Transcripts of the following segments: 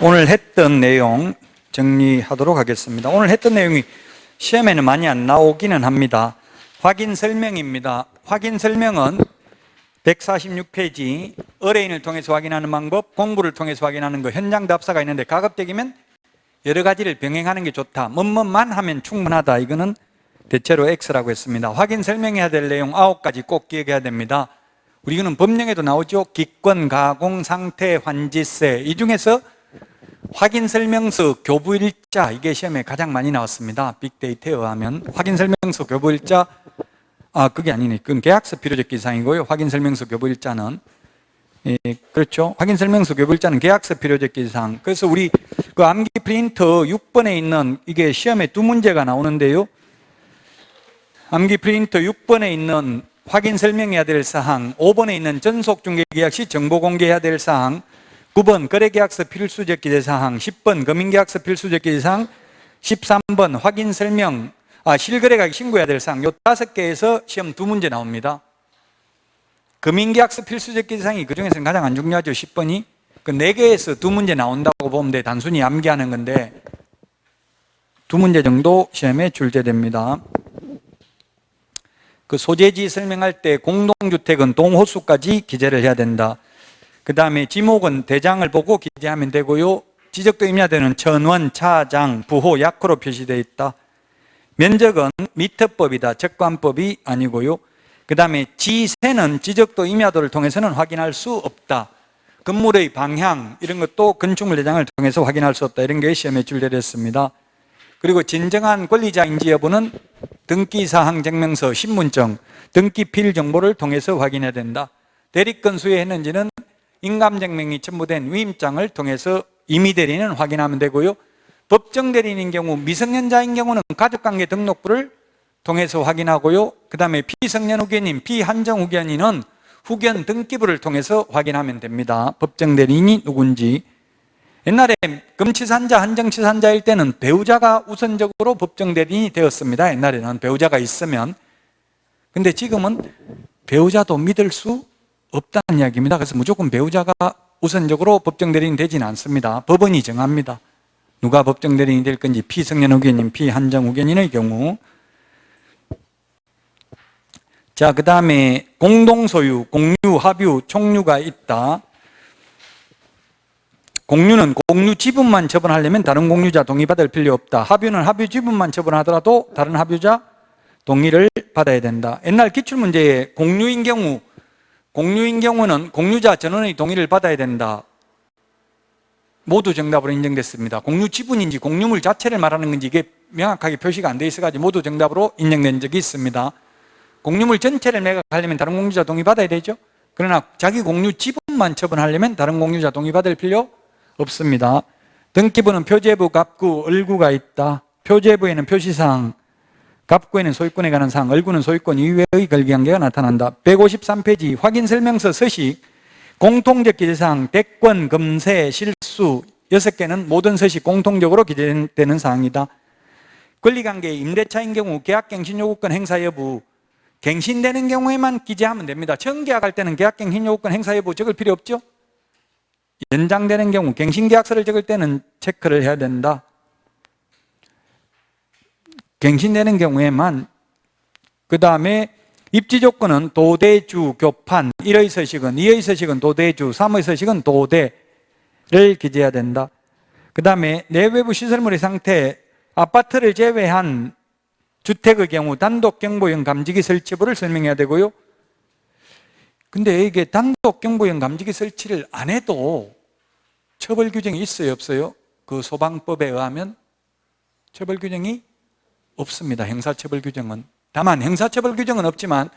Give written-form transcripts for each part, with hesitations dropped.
오늘 했던 내용 정리하도록 하겠습니다. 오늘 했던 내용이 시험에는 많이 안 나오기는 합니다. 확인 설명입니다. 확인 설명은 146페이지 의뢰인을 통해서 확인하는 방법, 공부를 통해서 확인하는 거, 현장 답사가 있는데 가급적이면 여러 가지를 병행하는 게 좋다. 뭐뭐만 하면 충분하다. 이거는 대체로 X라고 했습니다. 확인 설명해야 될 내용 9가지 꼭 기억해야 됩니다. 우리 이거는 법령에도 나오죠. 기권, 가공, 상태, 환지세. 이 중에서 확인 설명서 교부일자, 이게 시험에 가장 많이 나왔습니다. 빅데이터에 의하면 확인 설명서 교부일자, 그게 아니네. 그건 계약서 필요적 기사항이고요. 확인 설명서 교부일자는 그렇죠. 확인 설명서 교부일자는 계약서 필요적 기사항. 그래서 우리 그 암기 프린터 6번에 있는 이게 시험에 두 문제가 나오는데요. 암기 프린터 6번에 있는 확인 설명해야 될 사항, 5번에 있는 전속 중개 계약 시 정보 공개해야 될 사항, 9번 거래계약서 필수적 기재사항, 10번 금융계약서 필수적 기재사항, 13번 확인 설명, 실거래가격 신고해야 될 사항, 요 5개에서 시험 두 문제 나옵니다. 금융계약서 필수적 기재사항이 그 중에서는 가장 안 중요하죠. 10번이 그 4개에서 두 문제 나온다고 보면 돼. 단순히 암기하는 건데 두 문제 정도 시험에 출제됩니다. 그 소재지 설명할 때 공동주택은 동호수까지 기재를 해야 된다. 그 다음에 지목은 대장을 보고 기재하면 되고요. 지적도 임야되는 천원, 차장, 부호, 약호로 표시되어 있다. 면적은 미터법이다. 적관법이 아니고요. 그 다음에 지세는 지적도 임야도를 통해서는 확인할 수 없다. 건물의 방향 이런 것도 건축물 대장을 통해서 확인할 수 없다. 이런 게 시험에 출제됐습니다. 그리고 진정한 권리자인지 여부는 등기사항 증명서, 신분증, 등기필 정보를 통해서 확인해야 된다. 대리권 수여했는지는 인감증명이 첨부된 위임장을 통해서 임의대리인은 확인하면 되고요. 법정대리인인 경우 미성년자인 경우는 가족관계 등록부를 통해서 확인하고요. 그 다음에 피성년 후견인, 피한정 후견인은 후견 등기부를 통해서 확인하면 됩니다. 법정대리인이 누군지. 옛날에 금치산자, 한정치산자일 때는 배우자가 우선적으로 법정대리인이 되었습니다. 옛날에는 배우자가 있으면. 근데 지금은 배우자도 믿을 수 없다는 이야기입니다. 그래서 무조건 배우자가 우선적으로 법정대리인 되지는 않습니다. 법원이 정합니다. 누가 법정대리인이 될 건지. 피성년 후견인, 피한정 후견인의 경우. 자, 그 다음에 공동소유, 공유, 합유, 총유가 있다. 공유는 공유 지분만 처분하려면 다른 공유자 동의받을 필요 없다. 합유는 합유 지분만 처분하더라도 다른 합유자 동의를 받아야 된다. 옛날 기출문제에 공유인 경우는 공유자 전원의 동의를 받아야 된다. 모두 정답으로 인정됐습니다. 공유 지분인지 공유물 자체를 말하는 건지 이게 명확하게 표시가 안 돼 있어가지고 모두 정답으로 인정된 적이 있습니다. 공유물 전체를 매각하려면 다른 공유자 동의 받아야 되죠. 그러나 자기 공유 지분만 처분하려면 다른 공유자 동의 받을 필요 없습니다. 등기부는 표제부, 갑구, 을구가 있다. 표제부에는 표시사항, 갑구에는 소유권에 관한 사항, 을구는 소유권 이외의 권리관계가 나타난다. 153페이지 확인 설명서 서식, 공통적 기재사항, 대권, 금세, 실수 6개는 모든 서식 공통적으로 기재되는 사항이다. 권리관계의 임대차인 경우 계약갱신요구권 행사 여부, 갱신되는 경우에만 기재하면 됩니다. 처음계약할 때는 계약갱신요구권 행사 여부 적을 필요 없죠. 연장되는 경우 갱신계약서를 적을 때는 체크를 해야 된다. 갱신되는 경우에만. 그 다음에 입지조건은 도대주, 교판, 1의 서식은, 2의 서식은 도대주, 3의 서식은 도대를 기재해야 된다. 그 다음에 내외부 시설물의 상태, 아파트를 제외한 주택의 경우 단독경보형 감지기 설치부를 설명해야 되고요. 근데 이게 단독경보형 감지기 설치를 안 해도 처벌 규정이 있어요, 없어요? 그 소방법에 의하면 처벌 규정이 없습니다. 형사처벌 규정은. 다만 형사처벌 규정은 없지만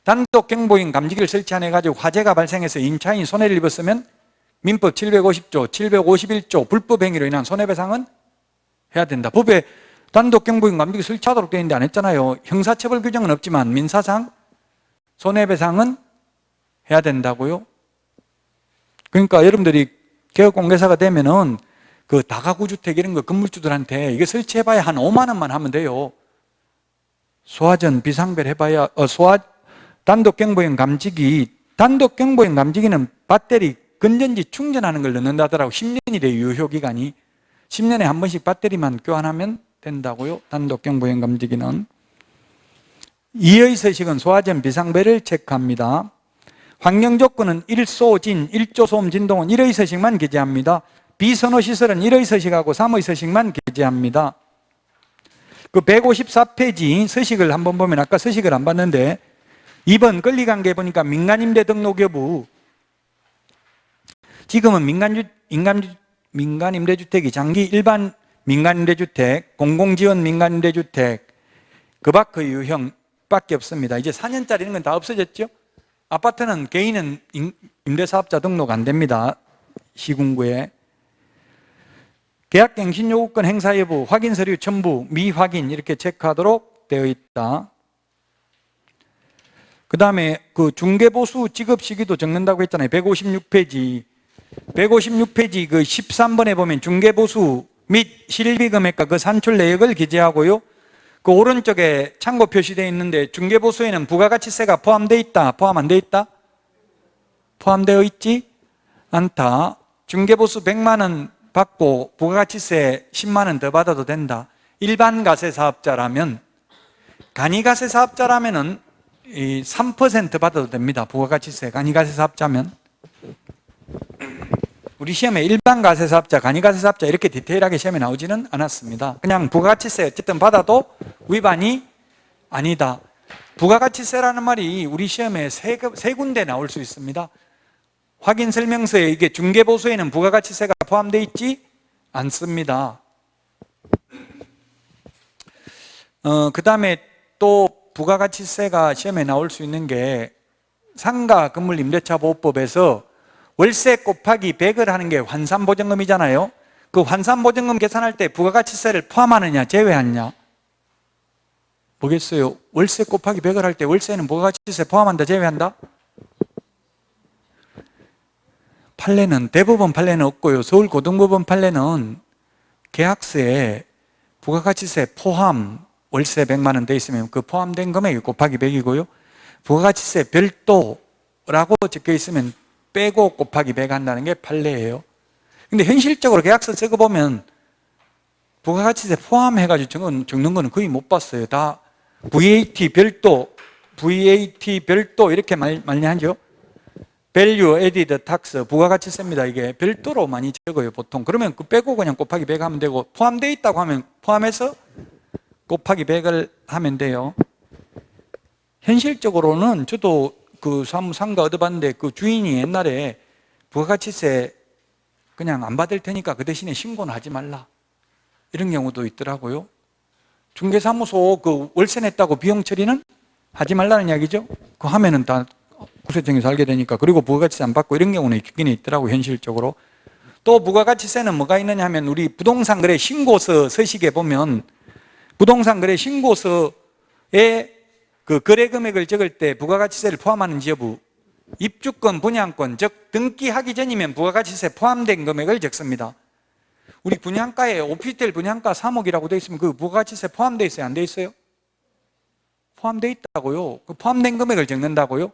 단독경보형 감지기를 설치 안 해가지고 화재가 발생해서 임차인이 손해를 입었으면 민법 750조, 751조 불법행위로 인한 손해배상은 해야 된다. 법에 단독경보형 감지기 설치하도록 되어 있는데 안 했잖아요. 형사처벌 규정은 없지만 민사상 손해배상은 해야 된다고요. 그러니까 여러분들이 개업공개사가 되면은 그 다가구 주택 이런 거 건물주들한테 이게 설치해봐야 한 5만 원만 하면 돼요. 소화전 비상벨 해봐야 단독경보형 감지기는 배터리 건전지 충전하는 걸 넣는다더라고. 10년이래 유효기간이. 10년에 한 번씩 배터리만 교환하면 된다고요. 단독경 보행 감지기는. 2의 서식은 소화전 비상벨을 체크합니다. 환경 조건은 1소진, 1조 소음 진동은 1의 서식만 기재합니다. 비선호 시설은 1의 서식하고 3의 서식만 기재합니다. 그 154페이지 서식을 한번 보면 아까 서식을 안 봤는데 2번 권리관계 보니까 민간임대 등록 여부. 지금은 민간임대주택이 장기 일반 민간임대주택, 공공지원 민간임대주택, 그 밖의 유형 밖에 없습니다. 이제 4년짜리 이런 건 다 없어졌죠. 아파트는 개인은 임대사업자 등록 안 됩니다. 시군구에. 계약갱신 요구권 행사 여부, 확인 서류 첨부, 미확인 이렇게 체크하도록 되어 있다. 그 다음에 그 중개보수 지급 시기도 적는다고 했잖아요. 156페이지. 156페이지 그 13번에 보면 중개보수 및 실비금액과 그 산출 내역을 기재하고요. 그 오른쪽에 참고 표시되어 있는데 중개보수에는 부가가치세가 포함되어 있다, 포함 안 되어 있다? 포함되어 있지 않다. 중개보수 100만 원 받고 부가가치세 10만 원 더 받아도 된다. 일반 가세 사업자라면, 간이가세 사업자라면은 3% 받아도 됩니다. 부가가치세 간이가세 사업자면. 우리 시험에 일반 가세 사업자, 간이가세 사업자 이렇게 디테일하게 시험에 나오지는 않았습니다. 그냥 부가가치세 어쨌든 받아도 위반이 아니다. 부가가치세라는 말이 우리 시험에 세 군데 나올 수 있습니다. 확인 설명서에 이게 중개보수에는 부가가치세가 포함되어 있지 않습니다. 그 다음에 또 부가가치세가 시험에 나올 수 있는 게 상가 건물 임대차 보호법에서 월세 곱하기 100을 하는 게 환산보증금이잖아요. 그 환산보증금 계산할 때 부가가치세를 포함하느냐 제외하느냐? 뭐겠어요? 월세 곱하기 100을 할 때 월세는 부가가치세 포함한다 제외한다? 판례는 대법원 판례는 없고요. 서울고등법원 판례는 계약서에 부가가치세 포함 월세 100만 원 돼 있으면 그 포함된 금액이 곱하기 100이고요. 부가가치세 별도라고 적혀 있으면 빼고 곱하기 100 한다는 게 판례예요. 근데 현실적으로 계약서 적어보면 부가가치세 포함해가지고 적는 거는 거의 못 봤어요. 다 VAT 별도 이렇게 많이 하죠. Value Added Tax, 부가가치세입니다. 이게 별도로 많이 적어요, 보통. 그러면 그 빼고 그냥 곱하기 100 하면 되고, 포함되어 있다고 하면 포함해서 곱하기 100을 하면 돼요. 현실적으로는 저도 그 상가 얻어봤는데 그 주인이 옛날에 부가가치세 그냥 안 받을 테니까 그 대신에 신고는 하지 말라, 이런 경우도 있더라고요. 중개사무소 그 월세 냈다고 비용 처리는 하지 말라는 이야기죠. 그거 하면은 다 구세청에서 알게 되니까. 그리고 부가가치세 안 받고 이런 경우는 있긴 있더라고요, 현실적으로. 또 부가가치세는 뭐가 있느냐 하면 우리 부동산 거래 신고서 서식에 보면 부동산 거래 신고서에 그 거래 금액을 적을 때 부가가치세를 포함하는지 여부, 입주권, 분양권, 즉 등기하기 전이면 부가가치세 포함된 금액을 적습니다. 우리 분양가에 오피스텔 분양가 3억이라고 되어 있으면 그 부가가치세 포함되어 있어요, 안 되어 있어요? 포함되어 있다고요. 그 포함된 금액을 적는다고요.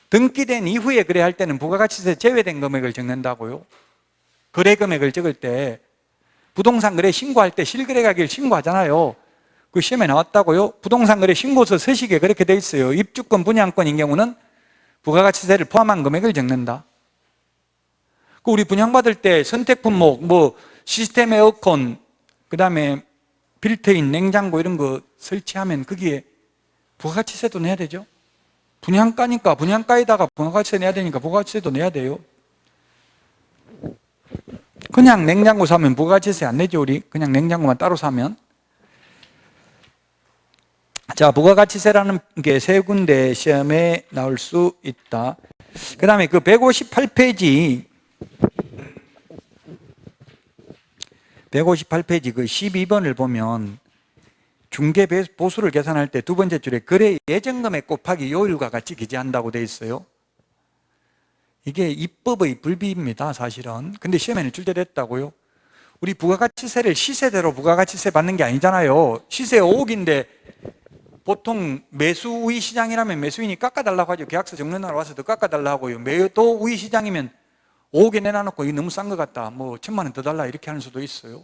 등기된 이후에 거래할 때는 부가가치세 제외된 금액을 적는다고요. 거래 금액을 적을 때 부동산 거래 신고할 때 실거래 가격을 신고하잖아요. 그 시험에 나왔다고요. 부동산 거래 신고서 서식에 그렇게 돼 있어요. 입주권, 분양권인 경우는 부가가치세를 포함한 금액을 적는다. 그 우리 분양받을 때 선택 품목, 뭐 시스템 에어컨, 그 다음에 빌트인 냉장고 이런 거 설치하면 거기에 부가가치세도 내야 되죠. 분양가니까 분양가에다가 부가가치세 내야 되니까 부가가치세도 내야 돼요. 그냥 냉장고 사면 부가가치세 안 내죠, 우리. 그냥 냉장고만 따로 사면. 자, 부가가치세라는 게 세 군데 시험에 나올 수 있다. 그 다음에 그 158페이지 그 12번을 보면 중개 보수를 계산할 때 두 번째 줄에 거래 예정금액 곱하기 요율과 같이 기재한다고 되어 있어요. 이게 입법의 불비입니다, 사실은. 근데 시험에는 출제됐다고요. 우리 부가가치세를 시세대로 부가가치세 받는 게 아니잖아요. 시세 5억인데 보통 매수 우위 시장이라면 매수인이 깎아달라고 하죠. 계약서 적는 날 와서 더 깎아달라고 하고요. 매도 우위 시장이면 5억에 내놔놓고 이거 너무 싼 것 같다, 뭐 1,000만 원 더 달라 이렇게 하는 수도 있어요.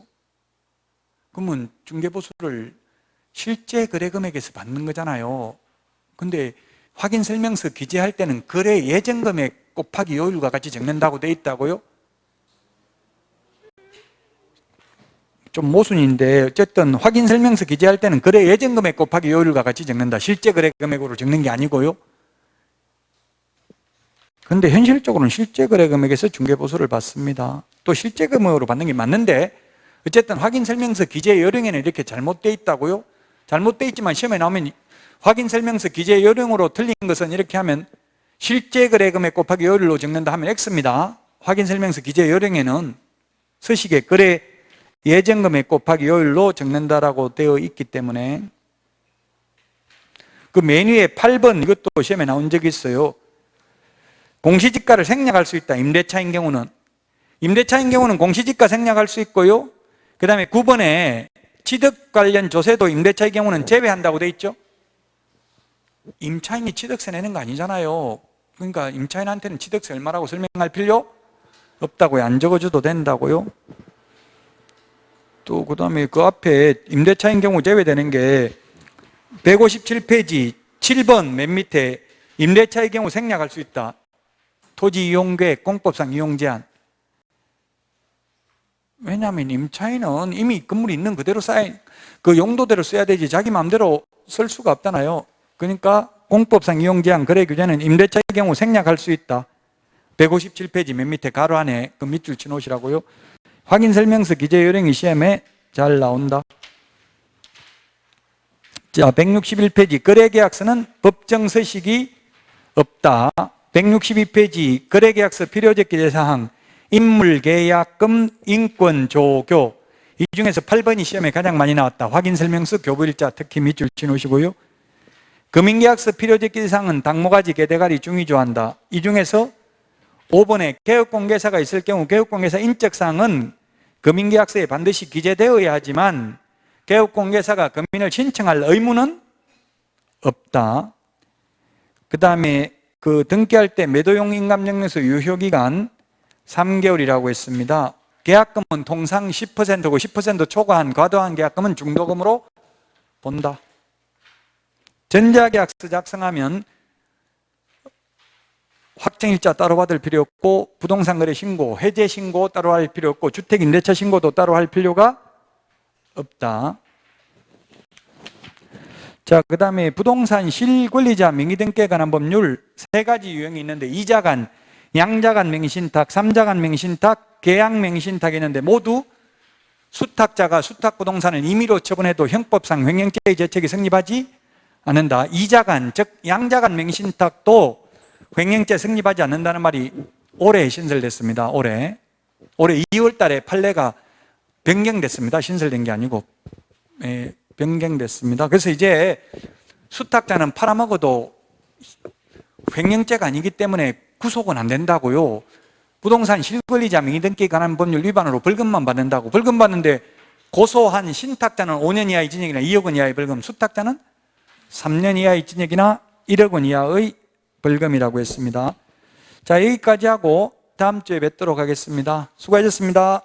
그러면 중개보수를 실제 거래 금액에서 받는 거잖아요. 근데 확인 설명서 기재할 때는 거래 예정 금액 곱하기 요율과 같이 적는다고 돼 있다고요? 좀 모순인데 어쨌든 확인 설명서 기재할 때는 거래 예정 금액 곱하기 요율과 같이 적는다. 실제 거래 금액으로 적는 게 아니고요. 근데 현실적으로는 실제 거래 금액에서 중개보수를 받습니다. 또 실제 금액으로 받는 게 맞는데 어쨌든 확인 설명서 기재 요령에는 이렇게 잘못돼 있다고요? 잘못돼 있지만 시험에 나오면 확인 설명서 기재 요령으로 틀린 것은 이렇게 하면 실제 거래 금액 곱하기 요율로 적는다 하면 X입니다. 확인 설명서 기재 요령에는 서식에 거래 예정 금액 곱하기 요율로 적는다라고 되어 있기 때문에 그 메뉴에 8번 이것도 시험에 나온 적이 있어요. 공시지가를 생략할 수 있다. 임대차인 경우는 공시지가 생략할 수 있고요. 그 다음에 9번에 취득 관련 조세도 임대차의 경우는 제외한다고 돼 있죠. 임차인이 취득세 내는 거 아니잖아요. 그러니까 임차인한테는 취득세 얼마라고 설명할 필요 없다고요. 안 적어줘도 된다고요. 또 그 다음에 그 앞에 임대차인 경우 제외되는 게 157페이지 7번 맨 밑에 임대차의 경우 생략할 수 있다. 토지 이용계획, 공법상 이용 제한. 왜냐하면 임차인은 이미 건물이 있는 그대로 쌓인 그 용도대로 써야 되지 자기 마음대로 쓸 수가 없잖아요. 그러니까 공법상 이용 제한 거래 규제는 임대차의 경우 생략할 수 있다. 157페이지 맨 밑에 가로 안에 그 밑줄 치놓으시라고요. 확인 설명서 기재 요령이 시험에 잘 나온다. 자, 161페이지 거래계약서는 법정 서식이 없다. 162페이지 거래계약서 필요적 기재사항 인물계약금, 인권조교. 이 중에서 8번이 시험에 가장 많이 나왔다. 확인설명서, 교부일자 특히 밑줄 치놓으시고요. 금융계약서 필요적 기재사항은 당모가지, 개대가리, 중위조한다. 이 중에서 5번에 개업공개사가 있을 경우 개업공개사 인적사항은 금융계약서에 반드시 기재되어야 하지만 개업공개사가 금인을 신청할 의무는 없다. 그 다음에 그 등기할 때 매도용 인감정려서 유효기간 3개월이라고 했습니다. 계약금은 통상 10%고 10% 초과한 과도한 계약금은 중도금으로 본다. 전자계약서 작성하면 확정일자 따로 받을 필요 없고 부동산 거래 신고, 해제 신고 따로 할 필요 없고 주택 임대차 신고도 따로 할 필요가 없다. 자, 그 다음에 부동산 실권리자 명의등기에 관한 법률 3가지 유형이 있는데 2자간, 양자간 명의신탁, 3자간 명의신탁, 계약 명의신탁이 있는데 모두 수탁자가 수탁부동산을 임의로 처분해도 형법상 횡령죄의 죄책이 성립하지 않는다. 2자간, 즉 양자간 명의신탁도 횡령죄 성립하지 않는다는 말이 올해 신설됐습니다. 올해 2월 달에 판례가 변경됐습니다. 신설된 게 아니고 변경됐습니다. 그래서 이제 수탁자는 팔아먹어도 횡령죄가 아니기 때문에 구속은 안 된다고요. 부동산 실권리자 명의등기에 관한 법률 위반으로 벌금만 받는다고. 벌금 받는데 고소한 신탁자는 5년 이하의 징역이나 2억 원 이하의 벌금, 수탁자는 3년 이하의 징역이나 1억 원 이하의 벌금이라고 했습니다. 자, 여기까지 하고 다음 주에 뵙도록 하겠습니다. 수고하셨습니다.